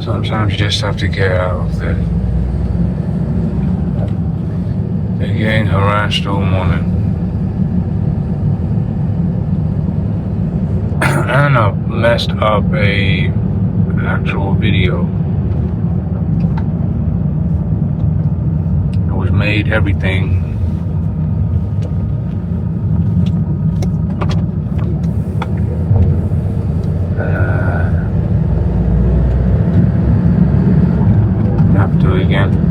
Sometimes you just have to get out of there. They're getting harassed all morning. And I messed up a actual video. It was made everything. Have to do it again.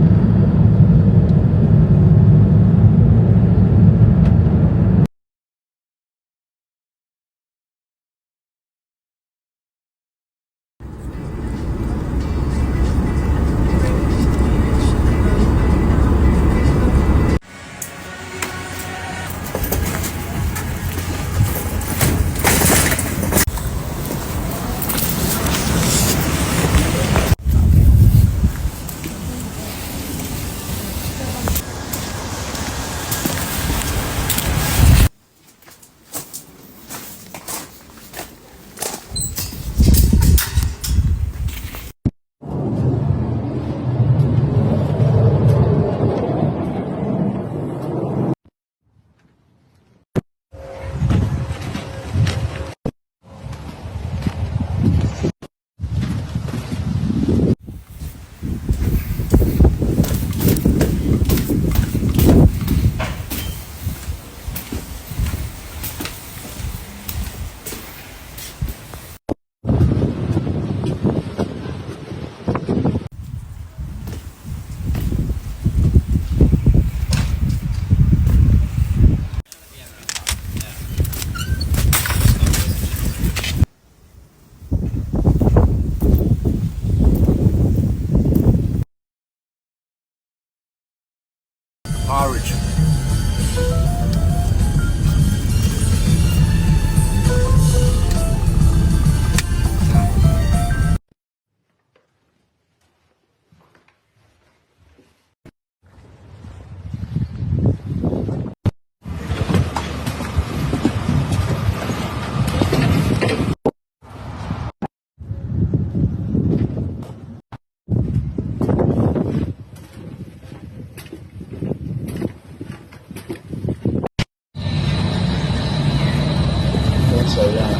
Origin. So yeah.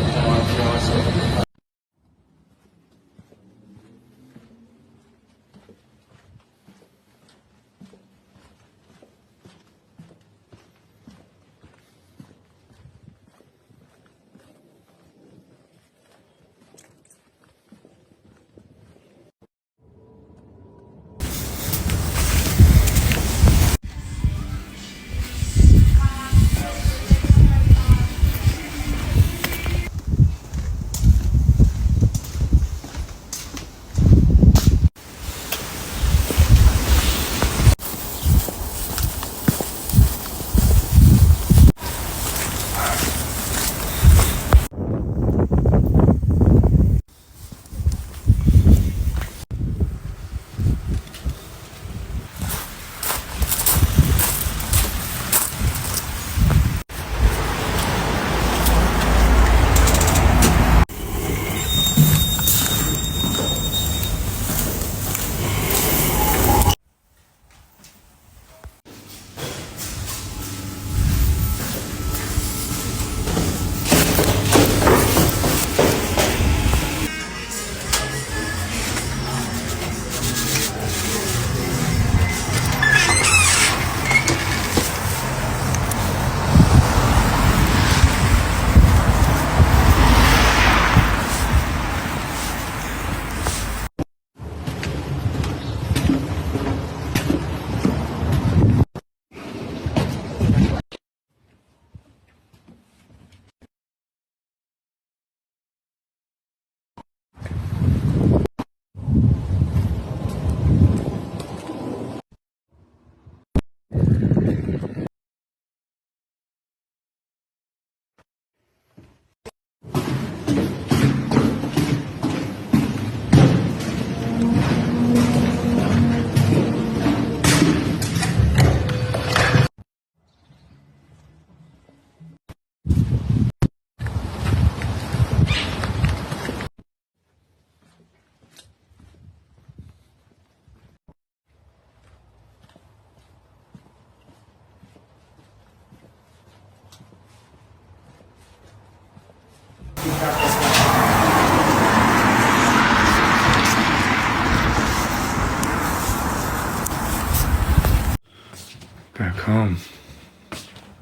Oh,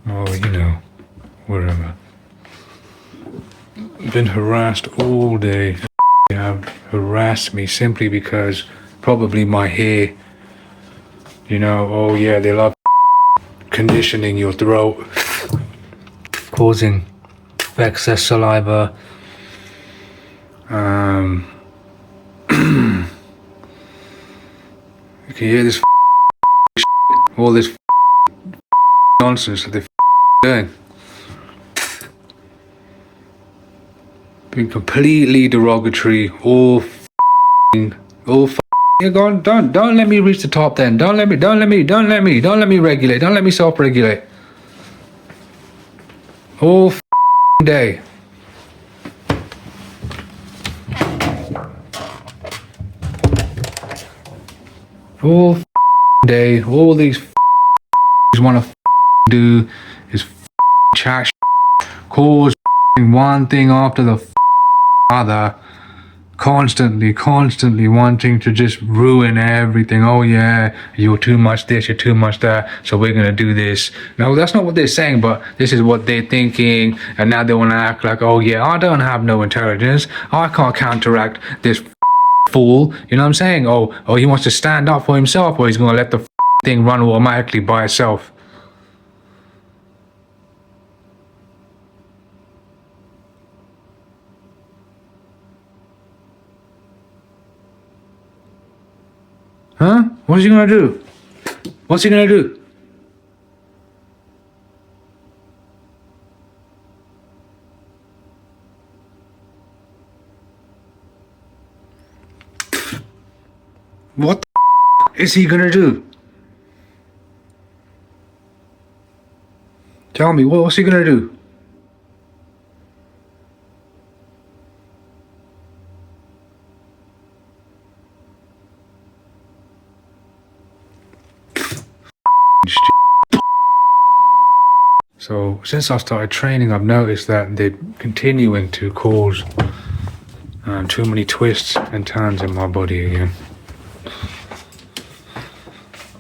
you know, wherever. Been harassed all day. They have harassed me simply because probably my hair, you know, oh yeah, they love conditioning your throat, causing excess saliva. You can hear this all this nonsense that they're doing. Being completely derogatory, all you're gone. Don't let me reach the top then. Don't let me regulate. Don't let me self-regulate. All day. All day. All these want to do is chat, cause one thing after the other. Constantly wanting to just ruin everything. Oh yeah, you're too much this, you're too much that, so we're gonna do this. No, that's not what they're saying, but this is what they're thinking, and now they want to act like, oh yeah, I don't have no intelligence, I can't counteract this fool. You know what I'm saying? Oh, he wants to stand up for himself, or he's gonna let the thing run automatically by itself. Huh? What's he gonna do? What's he gonna do? What the is he gonna do? Tell me, what's he gonna do? So since I started training, I've noticed that they're continuing to cause too many twists and turns in my body again.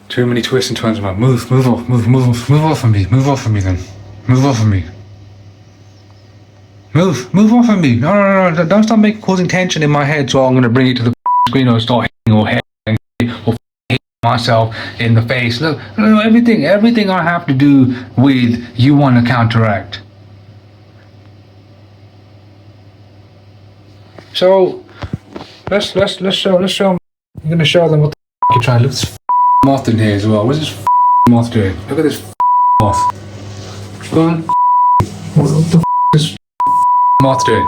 Too many twists and turns in my move off of me, move off of me then. Move off of me. Move off of me. No, don't stop causing tension in my head, so I'm gonna bring it to the screen or start hitting or hitting myself in the face. Look, everything I have to do with you want to counteract. So let's show. I'm gonna show them what the you're trying. Look at this moth in here as well. What's this moth doing? Look at this moth. Go on. What the is this moth doing?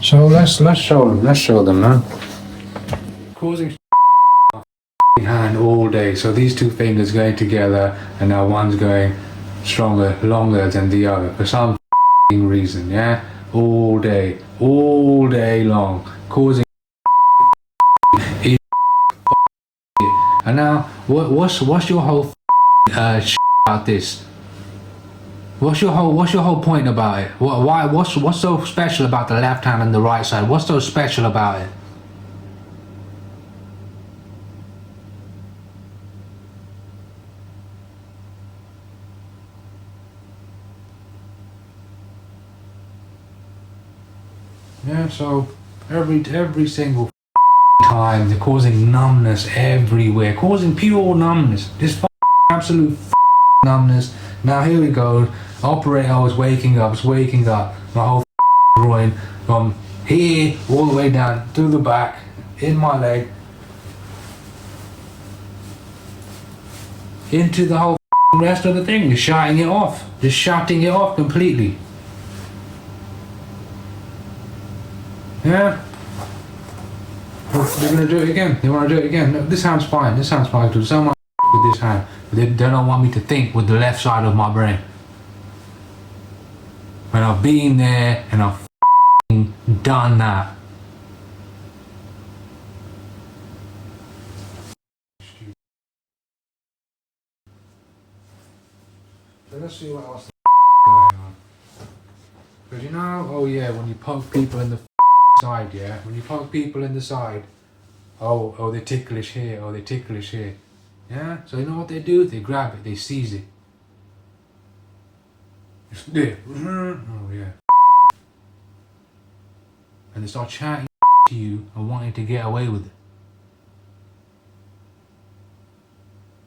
So let's show them now. Causing hand all day. So these two fingers going together, and now one's going longer than the other for some reason. Yeah, all day long, causing. And now, what's your whole about this? What's your whole point about it? What's so special about the left hand and the right side? What's so special about it? Yeah, so every single time they're causing numbness everywhere, causing pure numbness, just absolute numbness. Now here we go. I was waking up. My whole groin from here all the way down to the back, in my leg, into the whole rest of the thing. Just shutting it off completely. Yeah. They're gonna do it again. They want to do it again. No, this hand's fine. Do so much with this hand. They don't want me to think with the left side of my brain. When I've been there and I've done that. So let's see what else going on. Because you know, oh yeah, when you poke people in the side, yeah? When you poke people in the side, Oh, they're ticklish here. Oh, they're ticklish here. Yeah. So you know what they do? They grab it. They seize it. It's there. Oh yeah. And they start chatting to you and wanting to get away with it.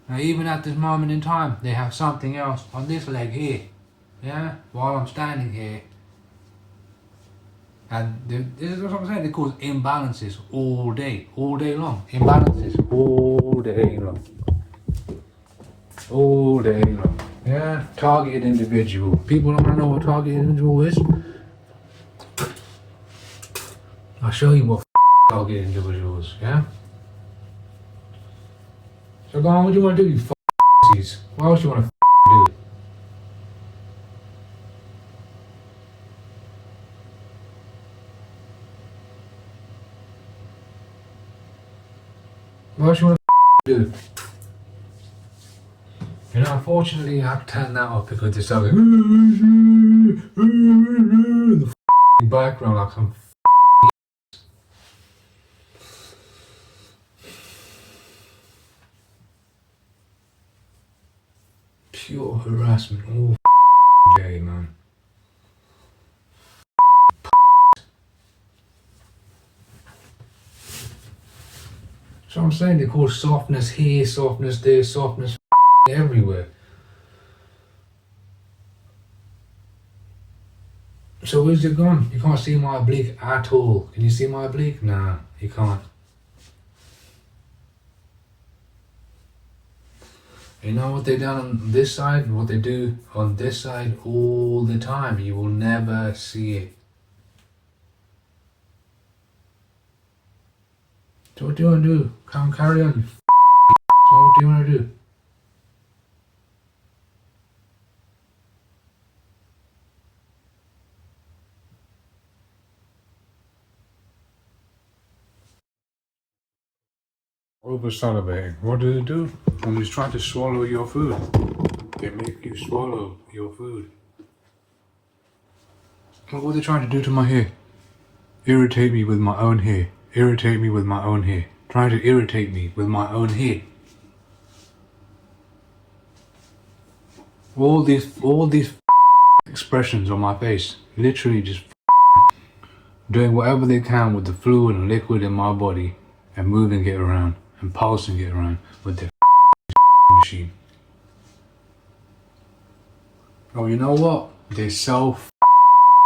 Now, even at this moment in time, they have something else on this leg here. Yeah. While I'm standing here. And this is what I'm saying. They cause imbalances all day long. Imbalances all day long. All day long. Yeah, targeted individual. People don't want to know what targeted individual is. I'll show you what targeted individual is. Yeah. So go on. What do you want to do? You f***sies. What else do you want to do? What else you want to do? You know, unfortunately, I have to turn that off because it's like in the background like some pure harassment all day, man. So I'm saying they call softness here, softness there, softness everywhere. So where's it gone? You can't see my oblique at all. Can you see my oblique? Nah, you can't. You know what they done on this side? What they do on this side all the time. You will never see it. So what do you want to do? Come carry on, you so what do you want to do? Over salivating. What do they do? When he's trying to swallow your food. They make you swallow your food. Look what they're trying to do to my hair. Irritate me with my own hair. Irritate me with my own hair. Trying to irritate me with my own hair. All these expressions on my face. Literally just doing whatever they can with the fluid and liquid in my body and moving it around and pulsing it around with their machine. Oh, you know what? They're so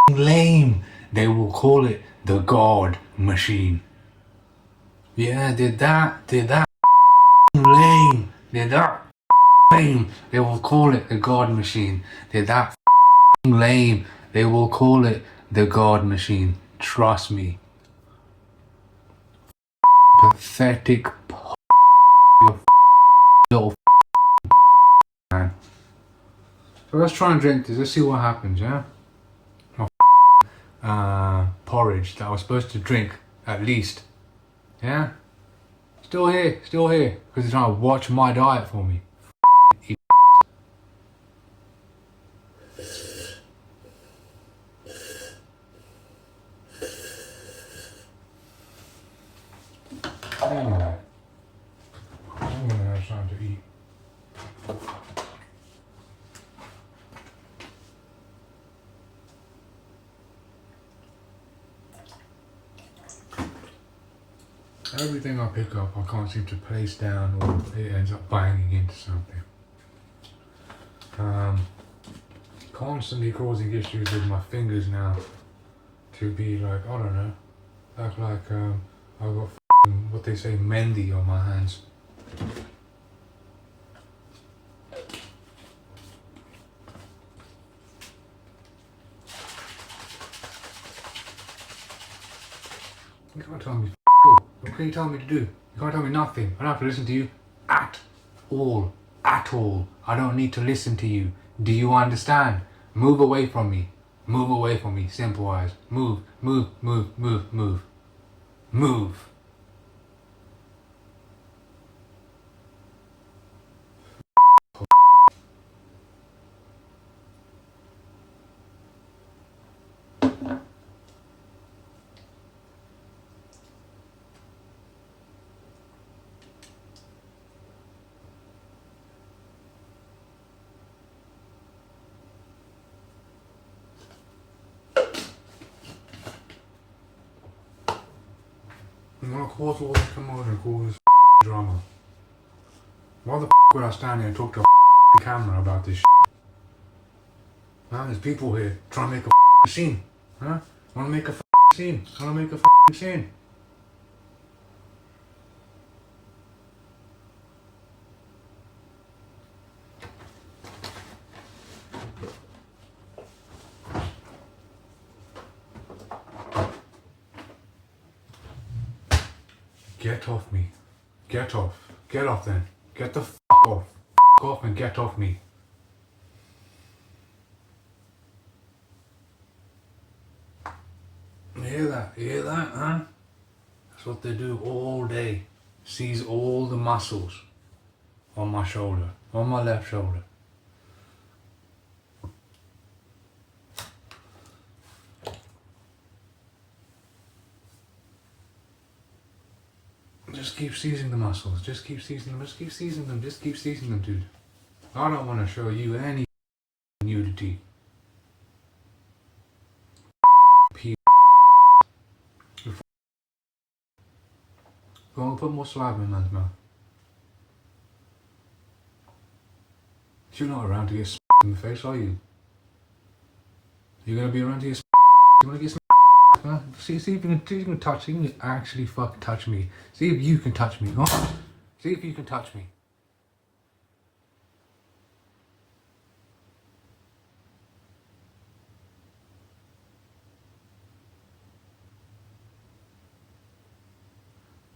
lame. They will call it the God machine. Yeah, they're that lame. They're that lame. They will call it the God machine. They're that lame. They will call it the God machine. Trust me. Pathetic little man. So let's try and drink this. Let's see what happens, yeah? Porridge that I was supposed to drink at least. Yeah? Still here. Because they're trying to watch my diet for me. Anyway, I'm gonna have something to eat. Everything I pick up, I can't seem to place down, or it ends up banging into something. Constantly causing issues with my fingers now. To be like, I don't know, act like I've got what they say, Mendy on my hands. You can't tell me what can you tell me to do? You can't tell me nothing. I don't have to listen to you at all. At all. I don't need to listen to you. Do you understand? Move away from me. Move away from me. Simple as. Move. Move. Well, cause all this commotion, cause this drama. Why the would I stand here and talk to a camera about this Huh? There's people here trying to make a scene. Huh? Wanna make a scene. Wanna make a scene. Get off me. Get off. Get off then. Get the off. Off and get off me. You hear that? You hear that, huh? That's what they do all day. Seize all the muscles on my shoulder, on my left shoulder. Just keep seizing the muscles. Just keep seizing them. Just keep seizing them. Just keep seizing them, dude. I don't want to show you any nudity. Go on, put more saliva in man's mouth. You're not around to get smacked in the face, are you? You're gonna be around to get smacked. You wanna get smacked? Huh? See if you can touch. See if you can actually fucking touch me. See if you can touch me. Huh? See if you can touch me.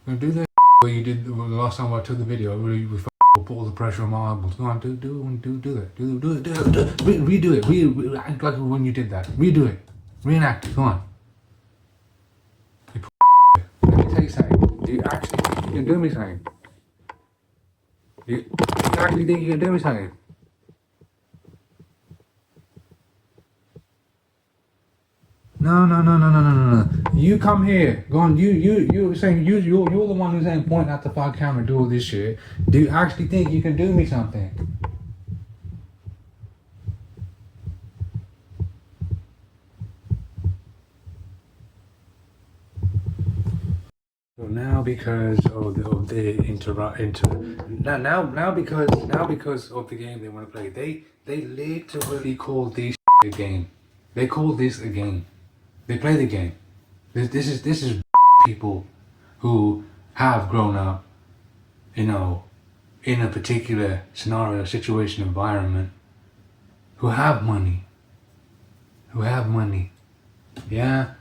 Gonna do that where you did the last time I took the video where you put all the pressure on my eyeballs. Go on, do that. Do it. Redo it. Act like when you did that. Redo it. Reenact it. Go on. Let me tell you something. Do you actually think you can do me something? Do you actually think you can do me something? No. You come here. Go on. You're saying you're the one who's saying point at the fucking camera and do all this shit. Do you actually think you can do me something? So now because of the now because of the game they want to play, they literally call this a game. They call this a game. They play the game. This is people who have grown up, you know, in a particular scenario, situation, environment, who have money, yeah,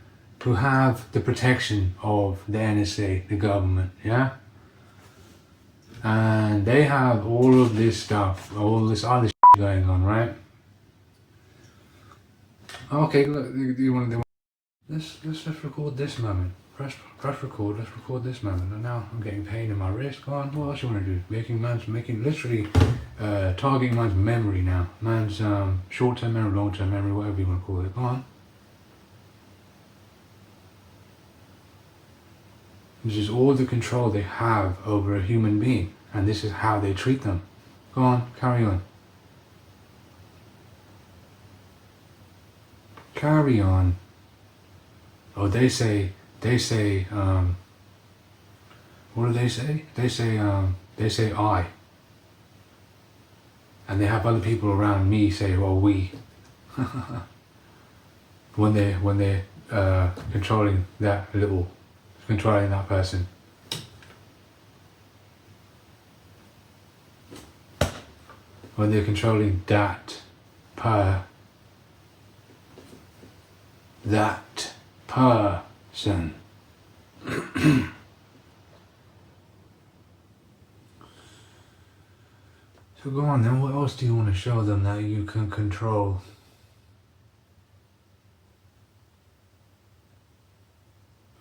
who have the protection of the NSA, the government, yeah, and they have all of this stuff, all this other shit going on, right? Okay, look, let's record this moment. Press record. Let's record this moment. And now I'm getting pain in my wrist. Go on. What else you want to do? Making literally targeting man's memory now. Man's short-term memory, long-term memory, whatever you want to call it. Go on. This is all the control they have over a human being, and this is how they treat them. Go on. Carry on. Carry on. Oh, they say, what do they say? They say I. And they have other people around me say, well, we. when they're controlling that person. When they're controlling that person. So go on then, what else do you want to show them that you can control?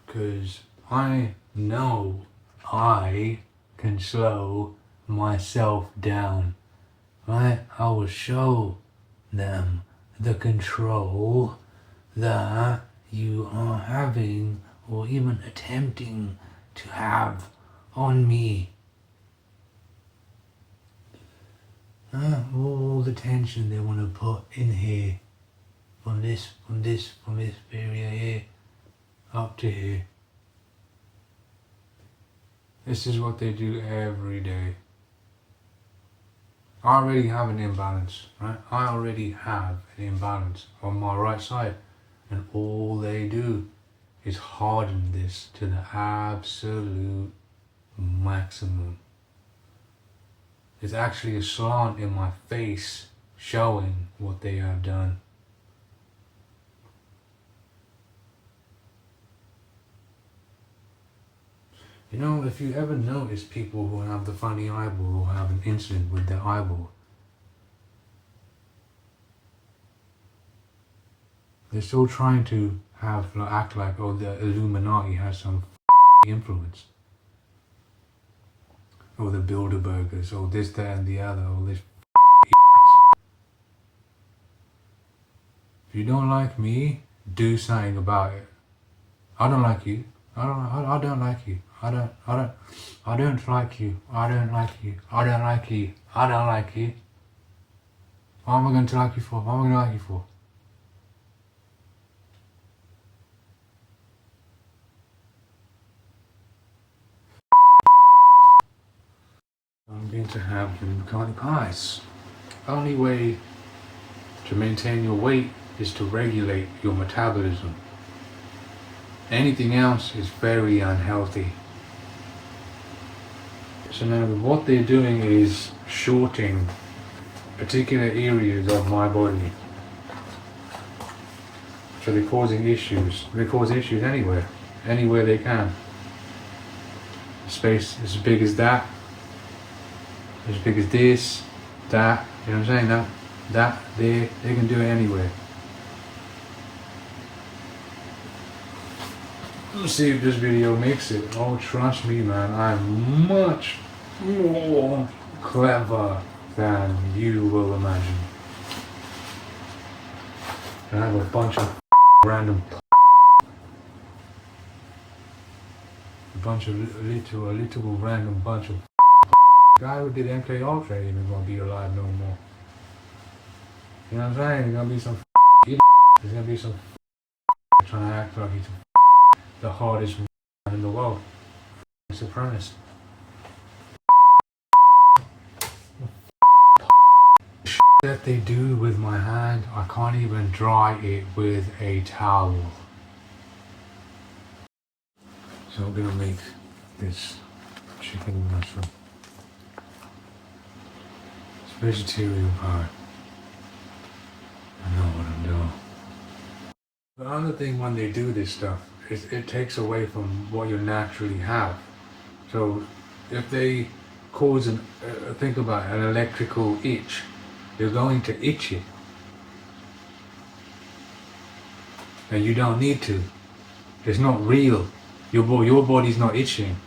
Because I know I can slow myself down. Right? I will show them the control that you are having or even attempting to have on me. All the tension they want to put in here, from this area here up to here. This is what they do every day. I already have an imbalance, right? I already have an imbalance on my right side. And all they do is harden this to the absolute maximum. It's actually a slant in my face showing what they have done. You know, if you ever notice people who have the funny eyeball or have an incident with their eyeball, they're still trying to act like, oh, the Illuminati has some influence. Or the Bilderbergers, or this, that, and the other, or this. If you don't like me, do something about it. I don't like you. I don't like you. I don't like you. I don't like you. I don't like you. I don't like you. What am I going to like you for? What am I going to like you for? I'm going to have them guys. Only way to maintain your weight is to regulate your metabolism. Anything else is very unhealthy. So now what they're doing is shorting particular areas of my body. So they're causing issues. They cause issues anywhere they can. Space as big as that, as big as this, that, you know what I'm saying? That, there, they can do it anywhere. Let's see if this video makes it. Oh, trust me, man, I'm much more clever than you will imagine. I have a bunch of random, a little random bunch of guy who did MK Ultra ain't even gonna be alive no more. You know what I'm saying? There's gonna be some idiot. There's gonna be some trying to act like he's the hardest man in the world. Supremacist. That they do with my hand, I can't even dry it with a towel. So I'm gonna make this chicken mushroom. It's vegetarian pie. I know what I'm doing. The other thing when they do this stuff is it takes away from what you naturally have. So if they cause think about an electrical itch, you're going to itch it. And you don't need to. It's not real. Your body's not itching.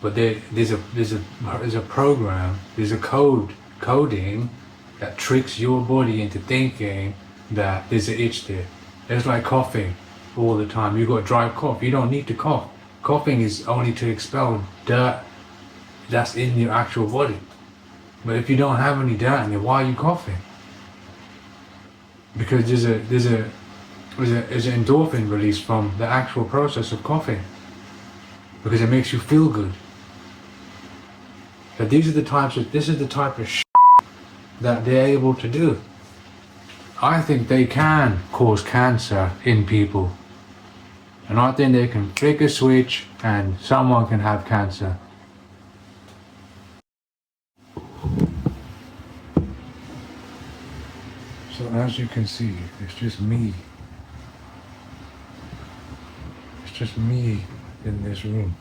But there's a program, there's a coding that tricks your body into thinking that there's an itch there. It's like coughing all the time. You got dry cough. You don't need to cough. Coughing is only to expel dirt that's in your actual body. But if you don't have any dirt in there, why are you coughing? Because there's an endorphin release from the actual process of coughing. Because it makes you feel good. But this is the type of shit that they're able to do. I think they can cause cancer in people. And I think they can flick a switch and someone can have cancer. So as you can see, it's just me. It's just me in this room.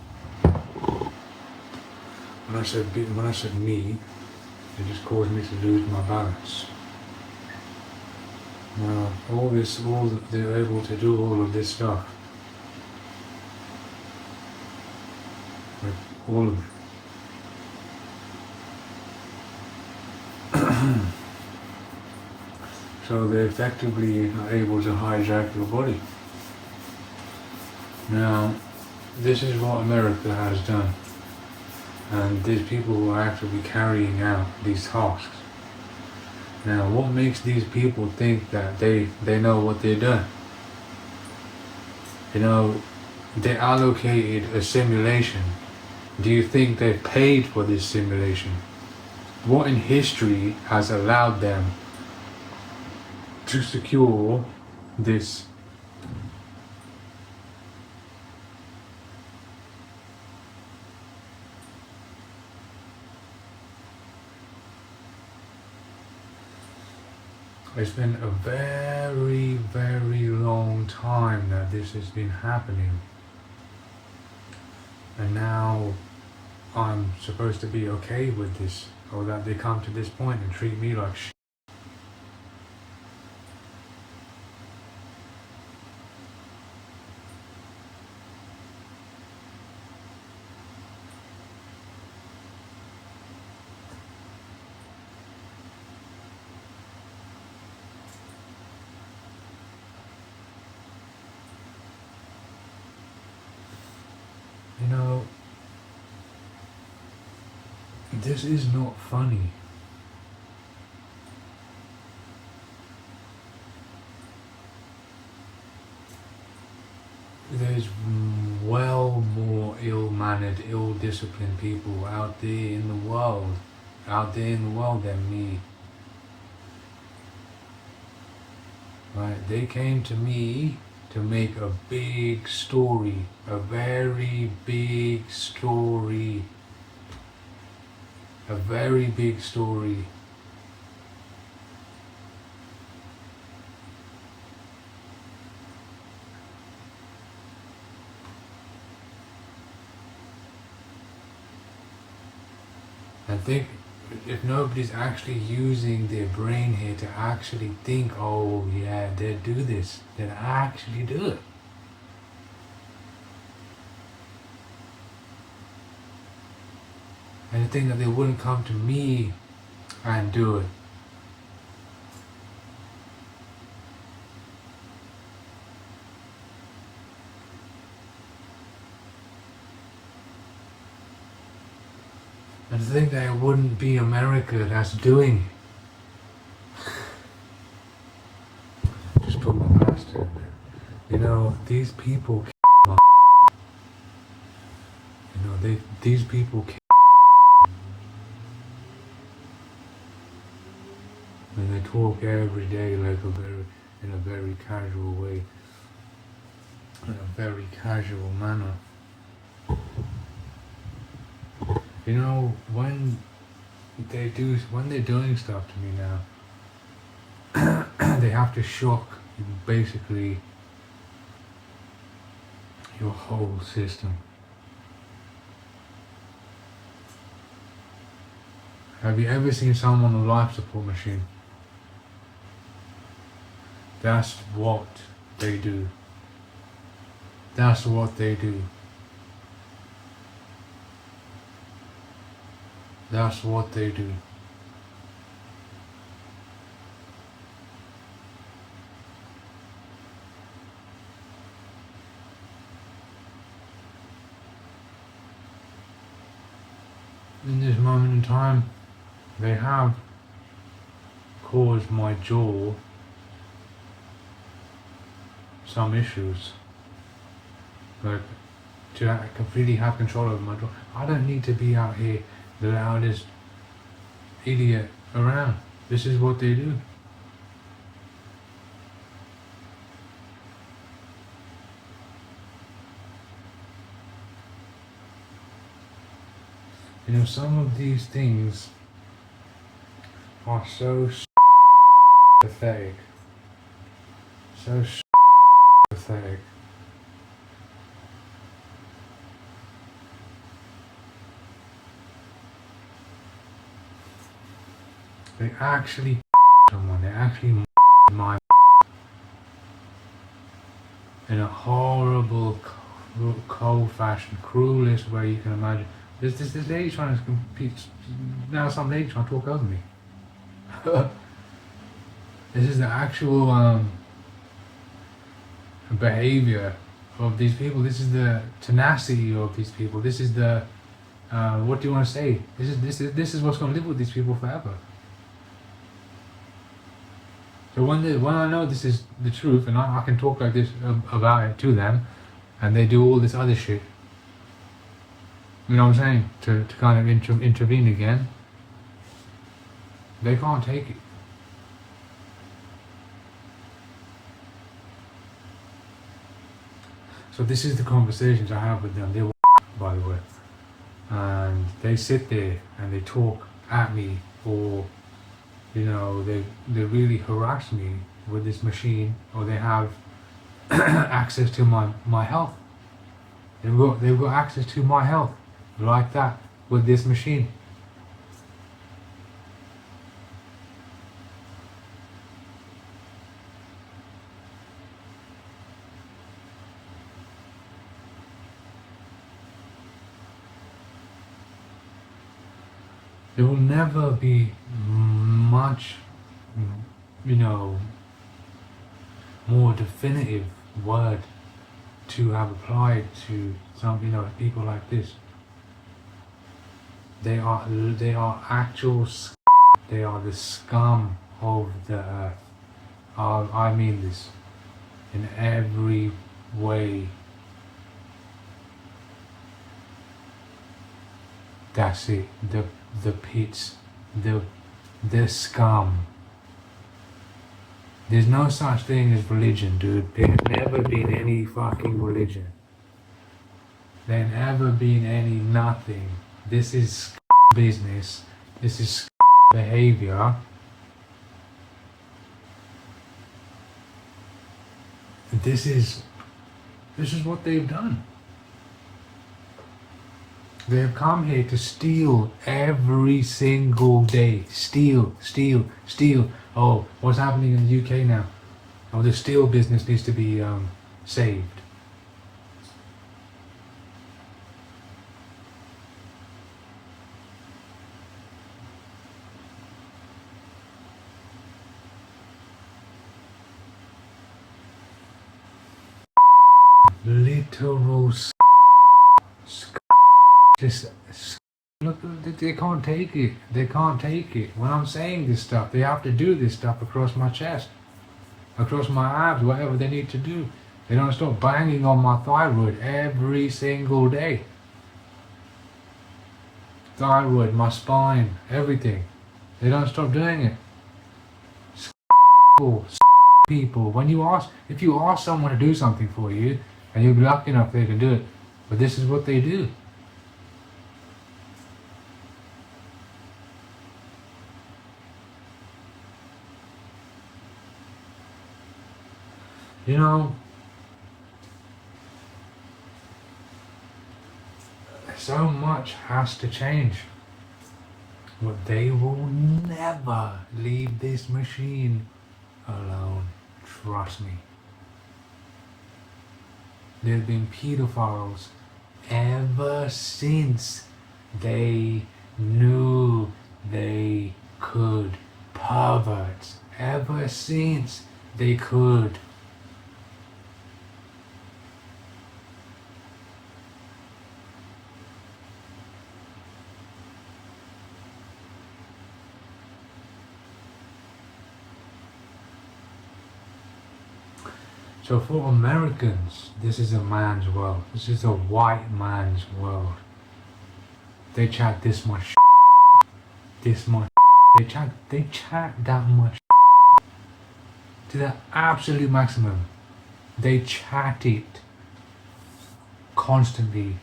When I said me, it just caused me to lose my balance. Now, they're able to do all of this stuff. Like, all of it. So they effectively are able to hijack your body. Now, this is what America has done. And there's people who are actually carrying out these tasks. Now, what makes these people think that they know what they're doing? You know, they allocated a simulation Do you think they paid for this simulation? What in history has allowed them to secure this? It's been a very, very long time that this has been happening. And now I'm supposed to be okay with this, or that they come to this point and treat me like shit. You know, this is not funny. There's well more ill-mannered, ill-disciplined people out there in the world, than me. Right? They came to me to make a big story, a very big story, a very big story. And think, if nobody's actually using their brain here to actually think, oh yeah, they'd do this, they'd actually do it. And to think that they wouldn't come to me and do it. And to think that it wouldn't be America that's doing it. Just put my master in there. You know, these people these people and they talk every day like in a very casual way, in a very casual manner. You know, when they're doing stuff to me now, they have to shock basically your whole system. Have you ever seen someone on a life support machine? That's what they do. That's what they do. That's what they do. In this moment in time, they have caused my jaw some issues. Like, to completely have control over my jaw. I don't need to be out here the loudest idiot around. This is what they do. You know, some of these things are so pathetic. So pathetic. They actually someone, they actually my in a horrible, cold-fashioned, cruelest way you can imagine. There's this lady trying to compete, now some lady trying to talk over me. This is the actual behavior of these people. This is the tenacity of these people. This is the, what do you want to say? This is what's going to live with these people forever. So when I know this is the truth and I can talk like this about it to them, and they do all this other shit, You know what I'm saying? To kind of intervene again. They can't take it. So this is the conversations I have with them. They're by the way. And they sit there and they talk at me, or they really harass me with this machine, or they have access to my health. They've got access to my health like that with this machine. There will never be much, more definitive word to have applied to some, people like this. They are actual. They are the scum of the earth. I mean this in every way. That's it. The pits, the scum. There's no such thing as religion, dude. There's never been any fucking religion. There's never been any nothing. This is business. This is behavior. This is what they've done. They have come here to steal every single day. Steal. Oh, what's happening in the UK now? Oh, the steel business needs to be saved. Literal just look, they can't take it. They can't take it. When I'm saying this stuff, they have to do this stuff across my chest, across my abs, whatever they need to do. They don't stop banging on my thyroid every single day. Thyroid, my spine, everything. They don't stop doing it. People. If you ask someone to do something for you, and you'll be lucky enough they can do it, but this is what they do. So much has to change. But they will never leave this machine alone. Trust me. There have been pedophiles ever since they knew they could. Perverts. Ever since they could. So for Americans, this is a man's world. This is a white man's world. They chat this much, this much. They chat that much to the absolute maximum. They chat it constantly.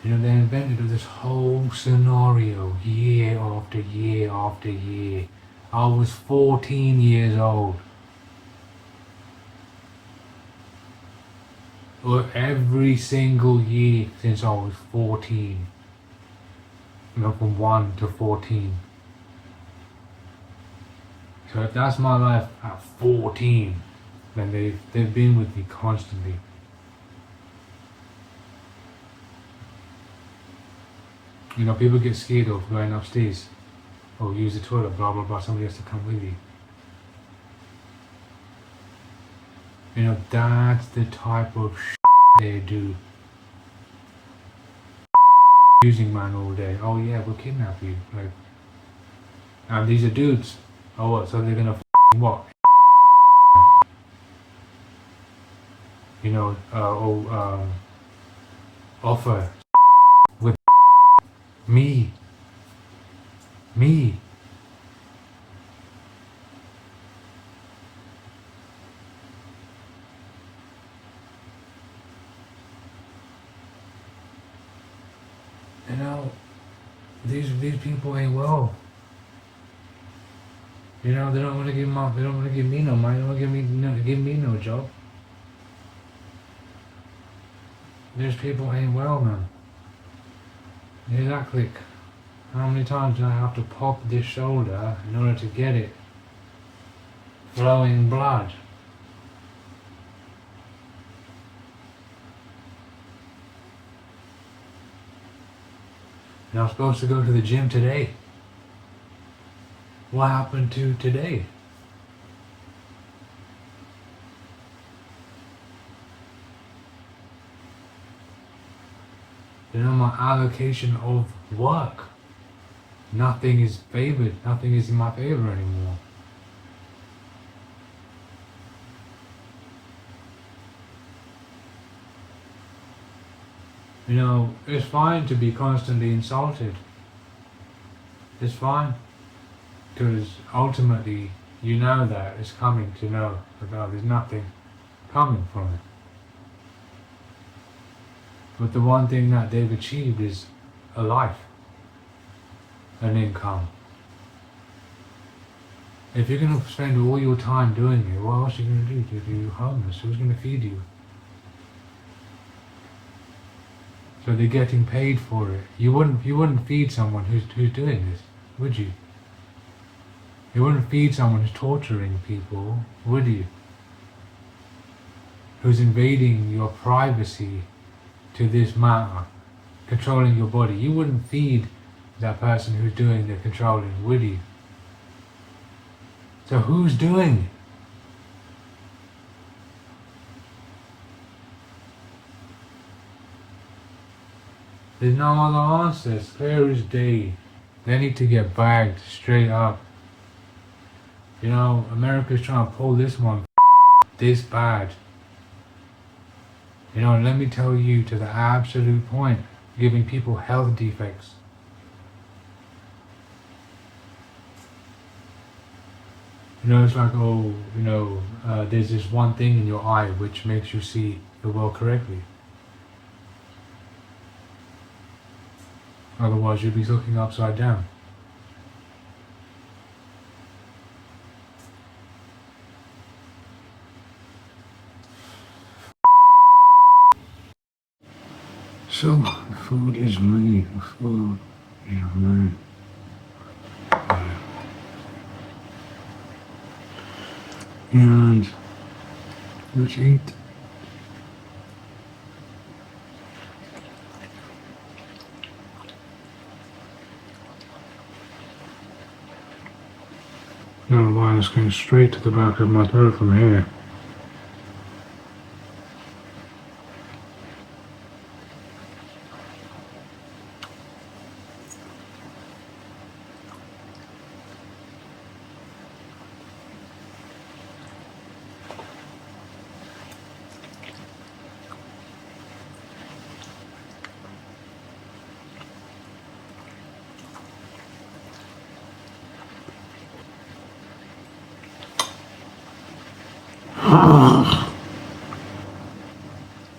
They invented this whole scenario year after year after year. I was 14 years old. Or every single year since I was 14. From 1 to 14. So if that's my life at 14, then they've been with me constantly. People get scared of going upstairs or use the toilet, blah blah blah, somebody has to come with you. That's the type of they do. Using man all day. Oh yeah, we'll kidnap you. And these are dudes. Oh what, so they're gonna what? You know, offer with me. Me. You know, these people ain't well. You know, they don't want to give they don't want to give me no money, they don't want to give me no job. These people ain't well, man. Exactly. How many times do I have to pop this shoulder in order to get it flowing blood? And I'm supposed to go to the gym today. What happened to today? You know, my allocation of work. Nothing is favored. Nothing is in my favor anymore. You know, it's fine to be constantly insulted. It's fine. Because ultimately, you know that it's coming to know that there's nothing coming from it. But the one thing that they've achieved is a life, an income. If you're going to spend all your time doing it, what else are you going to do? If you're homeless, who's going to feed you? So they're getting paid for it. You wouldn't feed someone who's doing this, would you? You wouldn't feed someone who's torturing people, would you? Who's invading your privacy to this matter, controlling your body. You wouldn't feed that person who's doing the controlling, would you? So who's doing it? There's no other answers, clear as day. They need to get bagged straight up. You know, America's trying to pull this one this bad. You know, let me tell you to the absolute point, giving people health defects. You know, it's like, oh, you know, there's this one thing in your eye which makes you see the world correctly. Otherwise, you'd be looking upside down. So, the food is me. The food is me. And let's eat. No, the line is going straight to the back of my throat from here.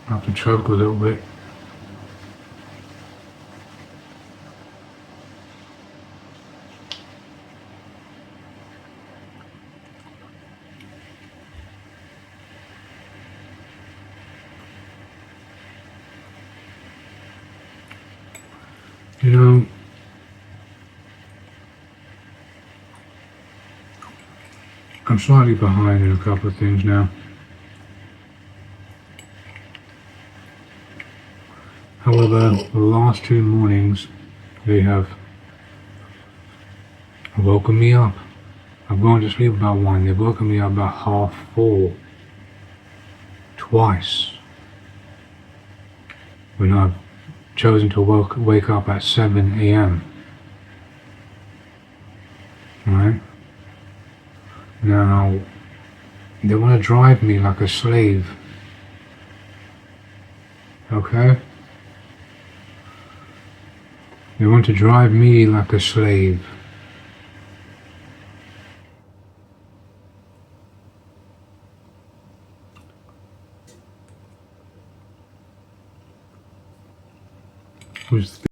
I have to choke a little bit. You know, I'm slightly behind in a couple of things now. However, the last 2 mornings, they have woken me up. I've gone to sleep about 1. They've woken me up about 3:30. Twice. When I've chosen to wake up at 7 a.m. right? Now, they want to drive me like a slave, okay? They want to drive me like a slave. Who's the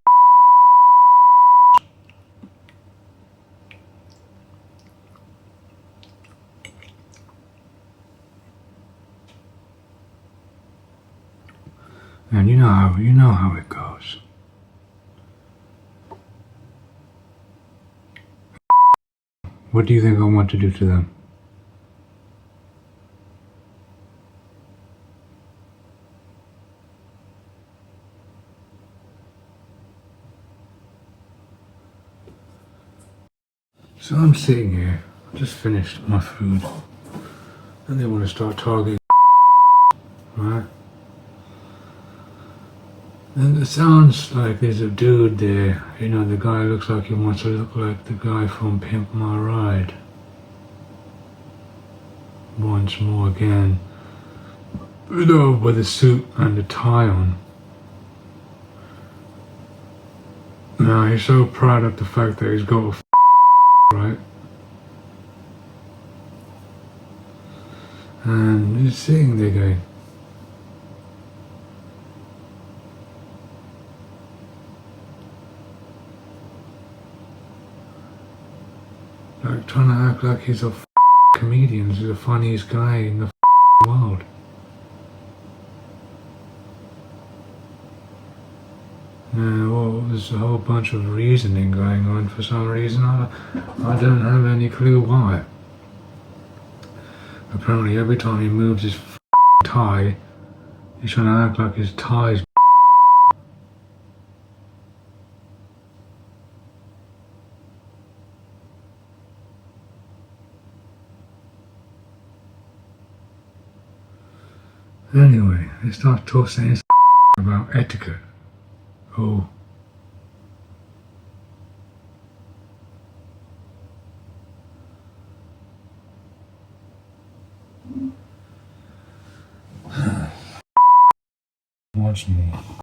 and you know how it goes. What do you think I want to do to them? So I'm sitting here, just finished my food, and they want to start talking, right? And it sounds like there's a dude there, you know, the guy looks like he wants to look like the guy from Pimp My Ride. Once more again, you know, with a suit and a tie on. Now he's so proud of the fact that he's got a right? And he's sitting there going, like trying to act like he's a comedian, he's the funniest guy in the world. Well, there's a whole bunch of reasoning going on for some reason. I don't have any clue why. Apparently every time he moves his tie, he's trying to act like his tie's Anyway, they start talking about etiquette. Oh. Once more.